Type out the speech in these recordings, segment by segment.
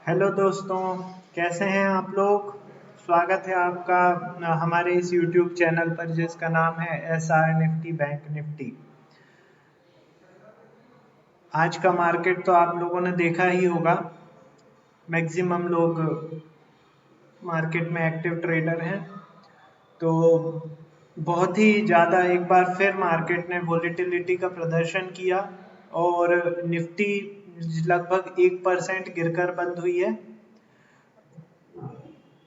Hello दोस्तों, कैसे हैं आप लोग। स्वागत है आपका हमारे इस यूट्यूब चैनल पर जिसका नाम है SR निफ्टी बैंक निफ्टी। आज का मार्केट तो आप लोगों ने देखा ही होगा। मैक्सिमम लोग मार्केट में एक्टिव ट्रेडर हैं, तो बहुत ही ज़्यादा एक बार फिर मार्केट ने वोलेटिलिटी का प्रदर्शन किया और निफ्टी लगभग 1% गिरकर बंद हुई है।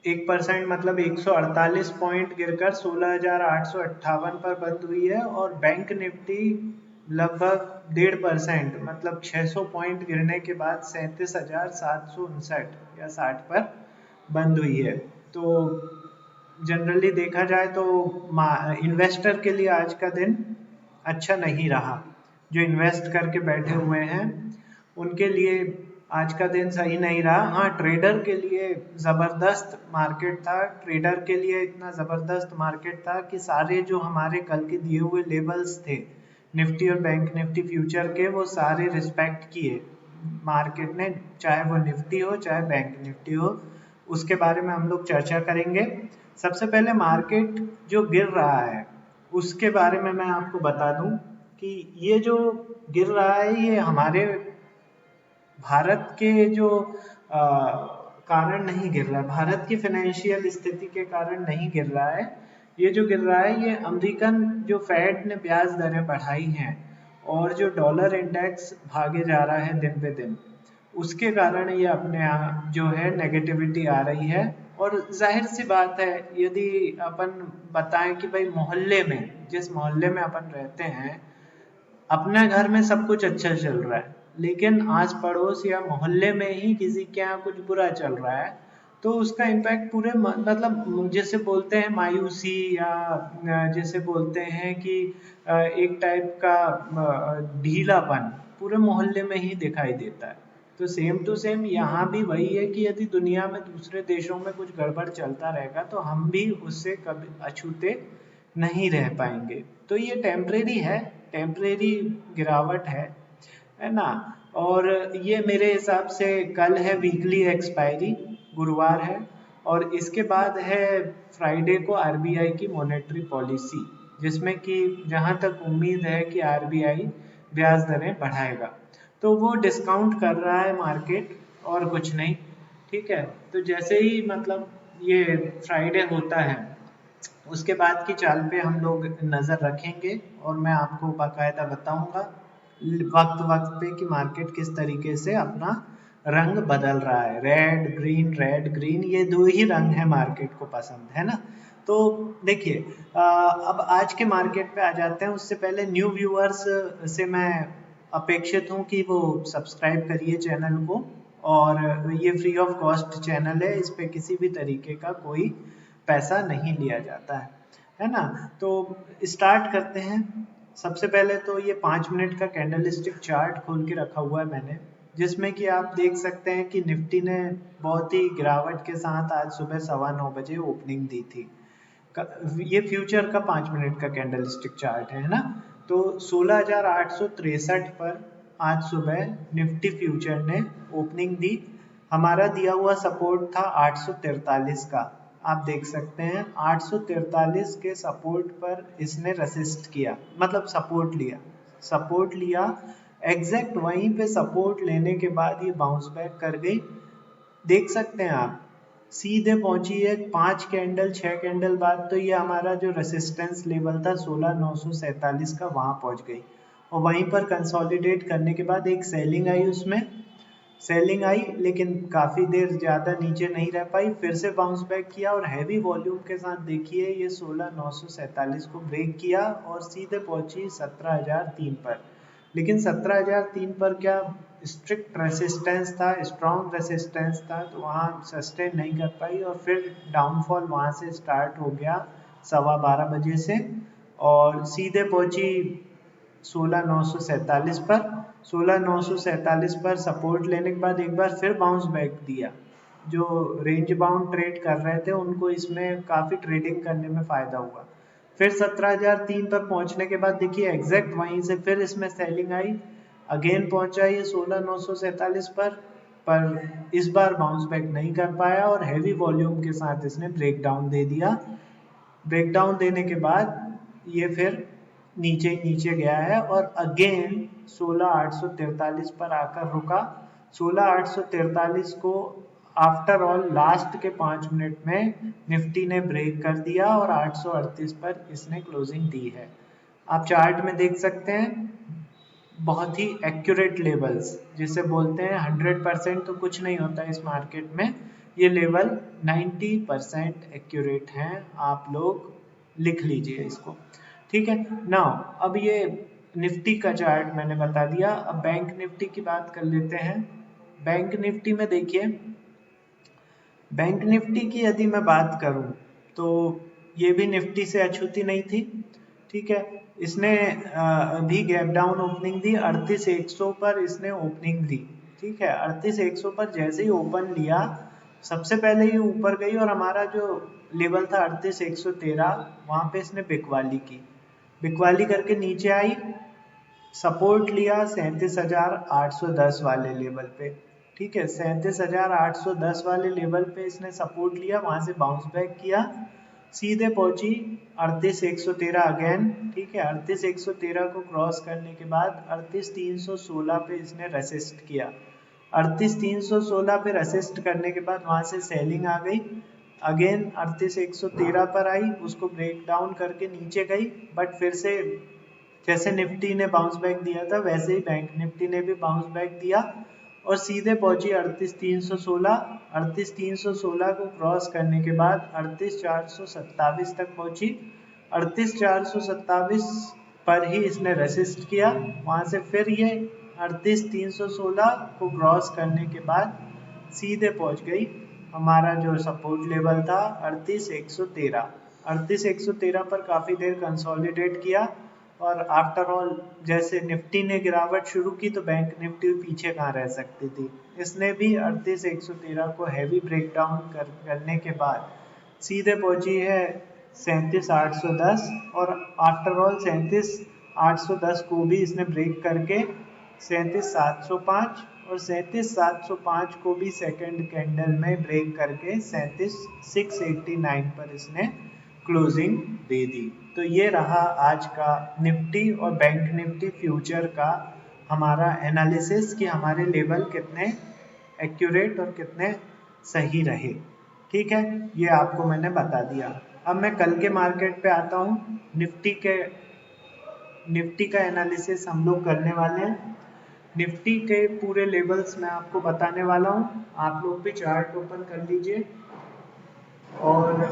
1% मतलब 148 पॉइंट गिरकर 16,858 पर बंद हुई है और बैंक निफ्टी लगभग 1.5% मतलब 600 पॉइंट गिरने के बाद 37,759 या 60 पर बंद हुई है। तो जनरली देखा जाए तो इन्वेस्टर के लिए आज का दिन अच्छा नहीं रहा। जो इन्वेस्ट करके बैठे हुए हैं उनके लिए आज का दिन सही नहीं रहा। हाँ, ट्रेडर के लिए ज़बरदस्त मार्केट था। ट्रेडर के लिए इतना ज़बरदस्त मार्केट था कि सारे जो हमारे कल के दिए हुए लेवल्स थे निफ्टी और बैंक निफ्टी फ्यूचर के, वो सारे रिस्पेक्ट किए मार्केट ने, चाहे वो निफ्टी हो चाहे बैंक निफ्टी हो। उसके बारे में हम लोग चर्चा करेंगे। सबसे पहले मार्केट जो गिर रहा है उसके बारे में मैं आपको बता दूं कि ये जो गिर रहा है ये हमारे भारत के जो कारण नहीं गिर रहा है, भारत की फाइनेंशियल स्थिति के कारण नहीं गिर रहा है। ये जो गिर रहा है ये अमेरिकन जो फेड ने ब्याज दरें बढ़ाई हैं और जो डॉलर इंडेक्स भागे जा रहा है दिन पे दिन, उसके कारण ये अपने यहाँ जो है नेगेटिविटी आ रही है। और जाहिर सी बात है, यदि अपन बताएं कि भाई मोहल्ले में, जिस मोहल्ले में अपन रहते हैं, अपने घर में सब कुछ अच्छा चल रहा है लेकिन आस पड़ोस या मोहल्ले में ही किसी के यहाँ कुछ बुरा चल रहा है, तो उसका इम्पैक्ट पूरे मतलब जैसे बोलते हैं मायूसी, या जैसे बोलते हैं कि एक टाइप का ढीलापन पूरे मोहल्ले में ही दिखाई देता है। तो सेम टू सेम यहाँ भी वही है कि यदि दुनिया में दूसरे देशों में कुछ गड़बड़ चलता रहेगा तो हम भी उससे कभी अछूते नहीं रह पाएंगे। तो ये टेम्परेरी है, टेम्परेरी गिरावट है ना। और ये मेरे हिसाब से कल है वीकली एक्सपायरी, गुरुवार है, और इसके बाद है फ्राइडे को आरबीआई की मॉनेटरी पॉलिसी, जिसमें कि जहां तक उम्मीद है कि आरबीआई ब्याज दरें बढ़ाएगा। तो वो डिस्काउंट कर रहा है मार्केट और कुछ नहीं। ठीक है, तो जैसे ही मतलब ये फ्राइडे होता है उसके बाद की चाल पे हम लोग नज़र रखेंगे और मैं आपको बाकायदा बताऊंगा वक्त वक्त पे कि मार्केट किस तरीके से अपना रंग बदल रहा है। रेड ग्रीन ये दो ही रंग है मार्केट को पसंद, है ना। तो देखिए, अब आज के मार्केट पे आ जाते हैं। उससे पहले न्यू व्यूअर्स से मैं अपेक्षित हूँ कि वो सब्सक्राइब करिए चैनल को, और ये फ्री ऑफ कॉस्ट चैनल है, इस पे किसी भी तरीके का कोई पैसा नहीं लिया जाता है ना। तो स्टार्ट करते हैं। सबसे पहले तो ये 5 मिनट का कैंडल स्टिक चार्ट खोल के रखा हुआ है मैंने, जिसमें कि आप देख सकते हैं कि निफ्टी ने बहुत ही गिरावट के साथ आज सुबह 9:15 बजे ओपनिंग दी थी। ये फ्यूचर का 5 मिनट का कैंडल स्टिक चार्ट है ना। तो 16,863 पर आज सुबह निफ्टी फ्यूचर ने ओपनिंग दी। हमारा दिया हुआ सपोर्ट था 843 का। आप देख सकते हैं 843 के सपोर्ट पर इसने रेसिस्ट किया, मतलब सपोर्ट लिया एग्जैक्ट वहीं पे सपोर्ट लेने के बाद ये बाउंस बैक कर गई। देख सकते हैं आप, सीधे पहुंची है 5 कैंडल 6 कैंडल बाद, तो ये हमारा जो रेसिस्टेंस लेवल था 16,947 का, वहां पहुंच गई और वहीं पर कंसोलिडेट करने के बाद एक सेलिंग आई लेकिन काफ़ी देर ज़्यादा नीचे नहीं रह पाई, फिर से बाउंस बैक किया और हैवी वॉल्यूम के साथ देखिए ये 16,947 को ब्रेक किया और सीधे पहुंची 17,003 पर। लेकिन 17,003 पर क्या स्ट्रिक्ट रेसिस्टेंस था, स्ट्रॉन्ग रेसिस्टेंस था, तो वहाँ सस्टेन नहीं कर पाई और फिर डाउनफॉल वहाँ से स्टार्ट हो गया 12:15 बजे से, और सीधे पहुंची 16,947 पर। 16,947 पर सपोर्ट लेने के बाद एक बार फिर बाउंस बैक दिया। जो रेंज बाउंड ट्रेड कर रहे थे उनको इसमें काफ़ी ट्रेडिंग करने में फ़ायदा हुआ। फिर 17,003 पर पहुंचने के बाद देखिए एग्जैक्ट वहीं से फिर इसमें सेलिंग आई, अगेन पहुंचा ये 16,947 पर इस बार बाउंस बैक नहीं कर पाया और हैवी वॉल्यूम के साथ इसने ब्रेक डाउन दे दिया। ब्रेक डाउन देने के बाद ये फिर नीचे नीचे गया है और अगेन 16,843 पर आकर रुका। 16,843 को आफ्टर ऑल लास्ट के 5 मिनट में निफ्टी ने ब्रेक कर दिया और 838 पर इसने क्लोजिंग दी है। आप चार्ट में देख सकते हैं बहुत ही एक्यूरेट लेवल्स, जिसे बोलते हैं 100% तो कुछ नहीं होता इस मार्केट में, ये लेवल 90% एक्यूरेट हैं। आप लोग लिख लीजिए इसको, ठीक है ना। अब ये निफ्टी का चार्ट मैंने बता दिया, अब बैंक निफ्टी की बात कर लेते हैं। बैंक निफ्टी में देखिए, बैंक निफ्टी की यदि मैं बात करूं तो ये भी निफ्टी से अछूती नहीं थी, ठीक है। इसने भी गैप डाउन ओपनिंग दी, 38,100 पर इसने ओपनिंग दी, ठीक है। 38,100 पर जैसे ही ओपन लिया सबसे पहले ही ऊपर गई और हमारा जो लेवल था 38,113 वहां पे इसने बिकवाली की, बिकवाली करके नीचे आई, सपोर्ट लिया 37,810 वाले लेवल पे, ठीक है। 37,810 वाले लेवल पे इसने सपोर्ट लिया, वहां से बाउंस बैक किया, सीधे पहुंची 38,113 अगेन, ठीक है। 38,113 को क्रॉस करने के बाद 38,316 पे इसने रेसिस्ट किया। 38,316 पे रेसिस्ट करने के बाद वहां से सेलिंग आ गई, अगेन 38,113 पर आई, उसको ब्रेक डाउन करके नीचे गई, बट फिर से जैसे निफ्टी ने बाउंस बैक दिया था वैसे ही बैंक निफ्टी ने भी बाउंस बैक दिया और सीधे पहुंची 38,316। 38,316 को क्रॉस करने के बाद 38,427 तक पहुंची। 38,427 पर ही इसने रेसिस्ट किया, वहां से फिर ये 38,316 को क्रॉस करने के बाद सीधे पहुंच गई हमारा जो सपोर्ट लेवल था 38,113। 38,113 पर काफी देर कंसोलिडेट किया और आफ्टर ऑल जैसे निफ्टी ने गिरावट शुरू की तो बैंक निफ्टी पीछे कहाँ रह सकती थी, इसने भी 38,113 को हैवी ब्रेक डाउन करने के बाद सीधे पहुंची है 37,810 और आफ्टर ऑल 37,810 को भी इसने ब्रेक करके 37,705 और 37,705 को भी सेकंड कैंडल में ब्रेक करके 37,689 पर इसने क्लोजिंग दे दी। तो ये रहा आज का निफ्टी और बैंक निफ्टी फ्यूचर का हमारा एनालिसिस कि हमारे लेवल कितने एक्यूरेट और कितने सही रहे, ठीक है। ये आपको मैंने बता दिया। अब मैं कल के मार्केट पे आता हूँ। निफ्टी का एनालिसिस हम लोग करने वाले हैं। निफ्टी के पूरे लेवल्स मैं आपको बताने वाला हूँ, आप लोग भी चार्ट ओपन कर लीजिए और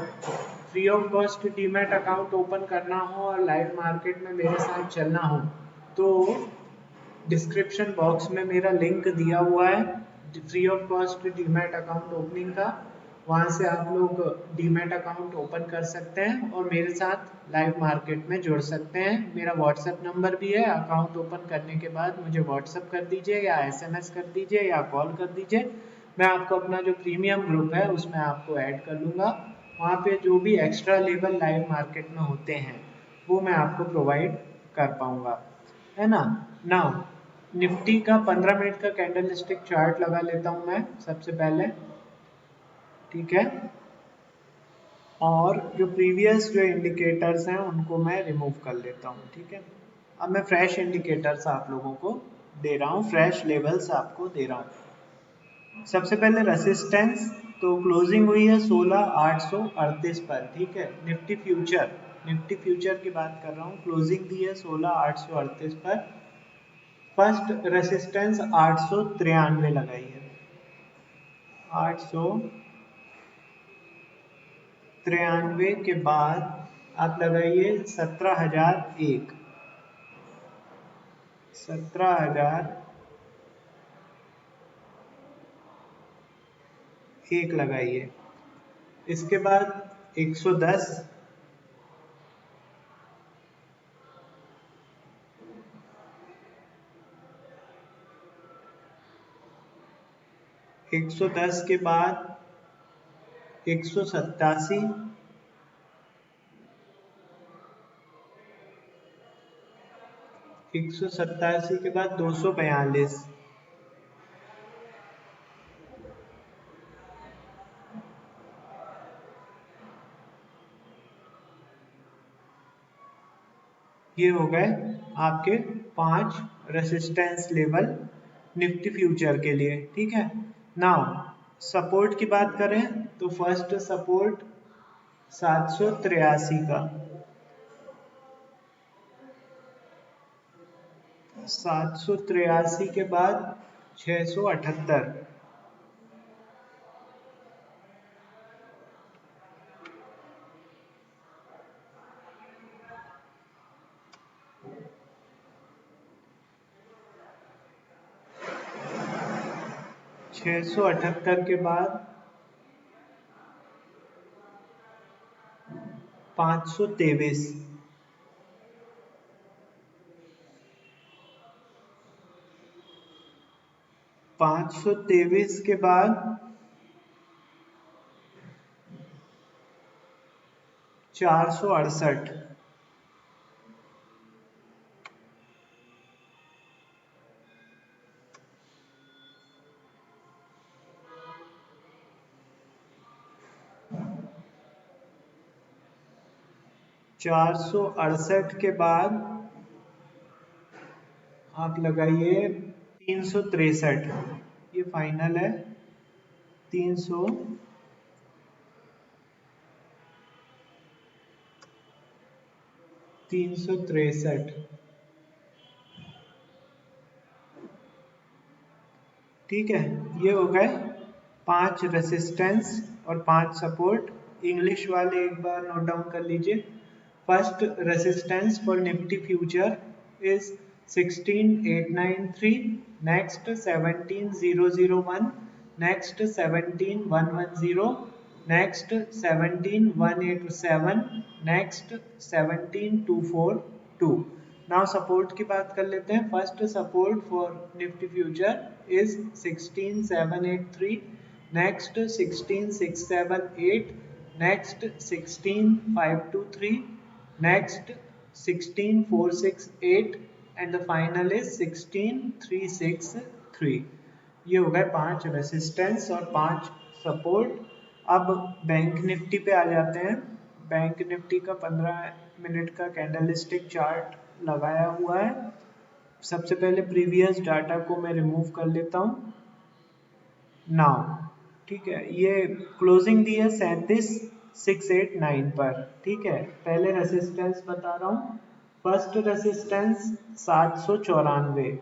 free of cost demat account open करना हो और लाइव मार्केट में मेरे साथ चलना हो तो डिस्क्रिप्शन बॉक्स में मेरा लिंक दिया हुआ है free of cost demat account opening का, वहां से आप लोग डीमैट अकाउंट ओपन कर सकते हैं और मेरे साथ लाइव मार्केट में जुड़ सकते हैं। मेरा व्हाट्सएप नंबर भी है, अकाउंट ओपन करने के बाद मुझे व्हाट्सएप कर दीजिए या एसएमएस कर दीजिए या कॉल कर दीजिए, मैं आपको अपना जो प्रीमियम ग्रुप है उसमें आपको ऐड कर लूँगा। वहाँ पे जो भी एक्स्ट्रा लेवल लाइव मार्केट में होते हैं वो मैं आपको प्रोवाइड कर पाऊँगा, है ना। नाउ निफ्टी का 15 मिनट का कैंडल स्टिक चार्ट लगा लेता हूँ मैं सबसे पहले, ठीक है। और जो प्रीवियस जो इंडिकेटर्स हैं उनको मैं रिमूव कर लेता हूँ, ठीक है। अब मैं फ्रेश इंडिकेटर्स आप लोगों को दे रहा हूँ, फ्रेश लेवल्स आपको दे रहा हूँ। सबसे पहले रेसिस्टेंस, तो क्लोजिंग हुई है 16,838 पर, ठीक है। निफ्टी फ्यूचर की बात कर रहा हूँ, क्लोजिंग दी है 16,838 पर। फर्स्ट रेसिस्टेंस 893 लगाई है, 893 के बाद आप लगाइए 17,001, 17,001 लगाइए। इसके बाद 110, 110 के बाद 187, 187 के बाद 242, ये हो गए आपके 5 रेसिस्टेंस लेवल निफ्टी फ्यूचर के लिए। ठीक है, नाउ सपोर्ट की बात करें तो फर्स्ट सपोर्ट 783 का, 783 के बाद 678, 678 के बाद 523, 523 के बाद 468, 468 के बाद आप लगाइए 363, ये फाइनल है। 363, ठीक है, ये हो गए 5 रेसिस्टेंस और 5 सपोर्ट। इंग्लिश वाले एक बार नोट डाउन कर लीजिए। First resistance for Nifty future is 16893, next 17001, next 17110, next 17187, next 17242। Now support की बात कर लेते हैं। First support for Nifty future is 16783, next 16678, next 16523, next 16468 and the final is 16363। ये हो गए 5 रेसिस्टेंस और 5 सपोर्ट। अब बैंक निफ्टी पे आ जाते हैं। बैंक निफ्टी का 15 मिनट का कैंडलस्टिक चार्ट लगाया हुआ है। सबसे पहले प्रीवियस डाटा को मैं रिमूव कर लेता हूँ नाउ। ठीक है, ये क्लोजिंग दी है 37,689 पर। ठीक है, पहले रेसिस्टेंस बता रहा हूँ। फर्स्ट रेसिस्टेंस 794,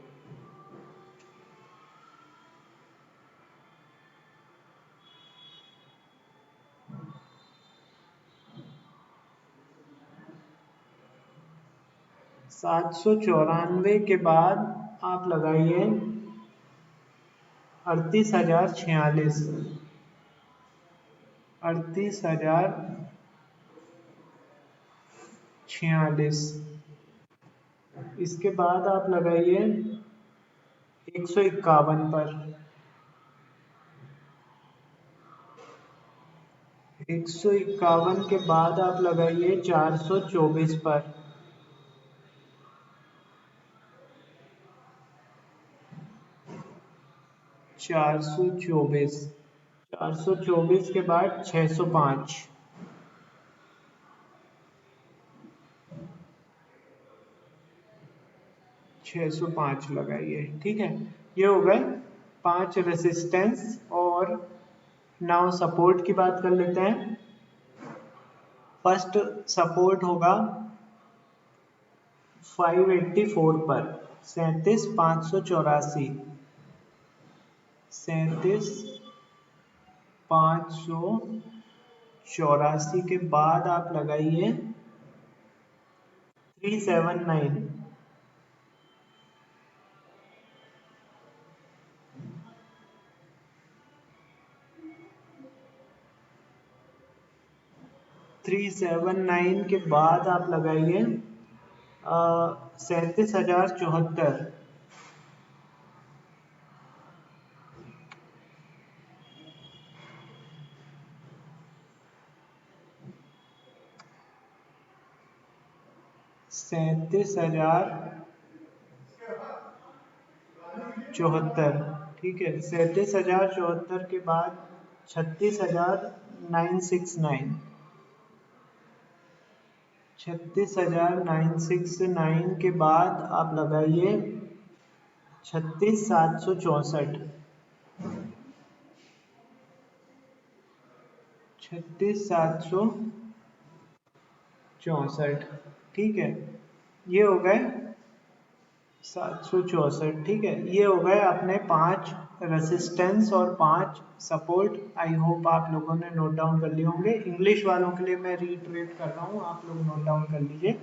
794 के बाद आप लगाइए 38,046, 38,046। इसके बाद आप लगाइए 151 पर, 151 के बाद आप लगाइए 424 पर, 424, 424 के बाद 605, 605 लगाइए। ठीक है, ये हो गए 5 रेसिस्टेंस। और नाउ सपोर्ट की बात कर लेते हैं। फर्स्ट सपोर्ट होगा 584 पर, 37,584, 37,584 के बाद आप लगाइए 379, 379 के बाद आप लगाइए 37,074, 37,074 चौहत्तर, ठीक है। 37,074 के बाद 36,969, 36,969 के बाद आप लगाइए 36,764, 36,764, ठीक है। ये हो गए 764, ठीक है। ये हो गए अपने 5 रेसिस्टेंस और 5 सपोर्ट। आई होप आप लोगों ने नोट डाउन कर लिए होंगे। इंग्लिश वालों के लिए मैं रीट्रेट कर रहा हूँ, आप लोग नोट डाउन कर लीजिए।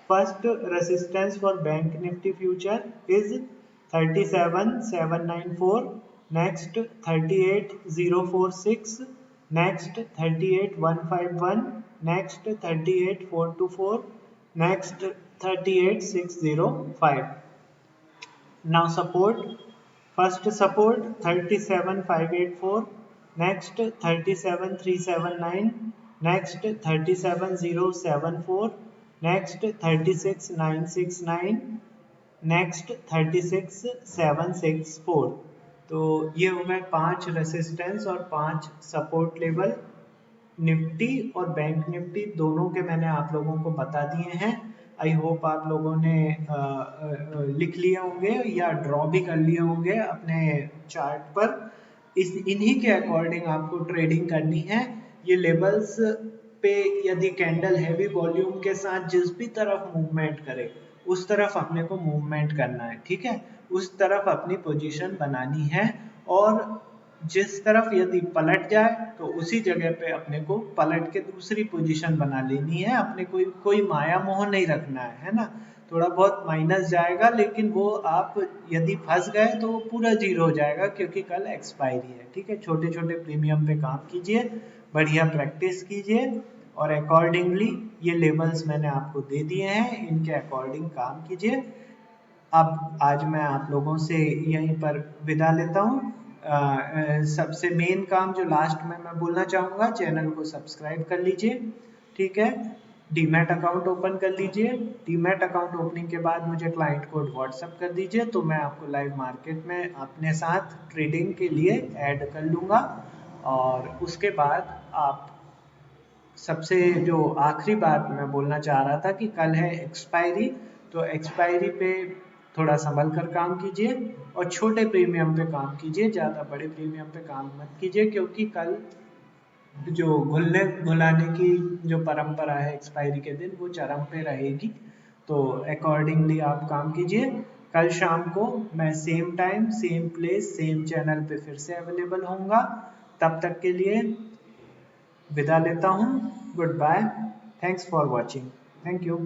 First resistance for bank Nifty future is 37,794, next 38,046, next 38,151, next 38,424, next 38,605। Now support, first support 37,584, next 37,379, next 37,074, next 36,969, next 36,764। तो ये हो गए 5 रेसिस्टेंस और 5 सपोर्ट लेवल। निफ्टी और बैंक निफ्टी दोनों के मैंने आप लोगों को बता दिए हैं। आई होप आप लोगों ने लिख लिए होंगे या ड्रॉ भी कर लिए होंगे अपने चार्ट पर। इन्हीं के अकॉर्डिंग आपको ट्रेडिंग करनी है। ये लेवल्स पे यदि कैंडल हैवी वॉल्यूम के साथ जिस भी तरफ मूवमेंट करे उस तरफ अपने को मूवमेंट करना है, ठीक है। उस तरफ अपनी पोजीशन बनानी है और जिस तरफ यदि पलट जाए तो उसी जगह पे अपने को पलट के दूसरी पोजीशन बना लेनी है। अपने कोई माया मोह नहीं रखना है ना। थोड़ा बहुत माइनस जाएगा लेकिन वो आप यदि फंस गए तो वो पूरा जीरो हो जाएगा क्योंकि कल एक्सपायरी है, ठीक है। छोटे छोटे प्रीमियम पे काम कीजिए, बढ़िया प्रैक्टिस कीजिए और अकॉर्डिंगली ये लेवल्स मैंने आपको दे दिए हैं, इनके अकॉर्डिंग काम कीजिए। अब आज मैं आप लोगों से यहीं पर विदा लेता हूँ। सबसे मेन काम जो लास्ट में मैं बोलना चाहूँगा, चैनल को सब्सक्राइब कर लीजिए, ठीक है। डीमैट अकाउंट ओपन कर लीजिए। डीमैट अकाउंट ओपनिंग के बाद मुझे क्लाइंट कोड व्हाट्सअप कर दीजिए तो मैं आपको लाइव मार्केट में अपने साथ ट्रेडिंग के लिए ऐड कर लूँगा। और उसके बाद आप सबसे जो आखिरी बात मैं बोलना चाह रहा था कि कल है एक्सपायरी, तो एक्सपायरी पे थोड़ा संभल कर काम कीजिए और छोटे प्रीमियम पे काम कीजिए, ज़्यादा बड़े प्रीमियम पे काम मत कीजिए क्योंकि कल जो घुलने घुलाने की जो परंपरा है एक्सपायरी के दिन वो चरम पे रहेगी। तो अकॉर्डिंगली आप काम कीजिए। कल शाम को मैं same time same place same channel पे फिर से अवेलेबल होऊंगा। तब तक के लिए विदा लेता हूँ। Goodbye, thanks for watching, thank you.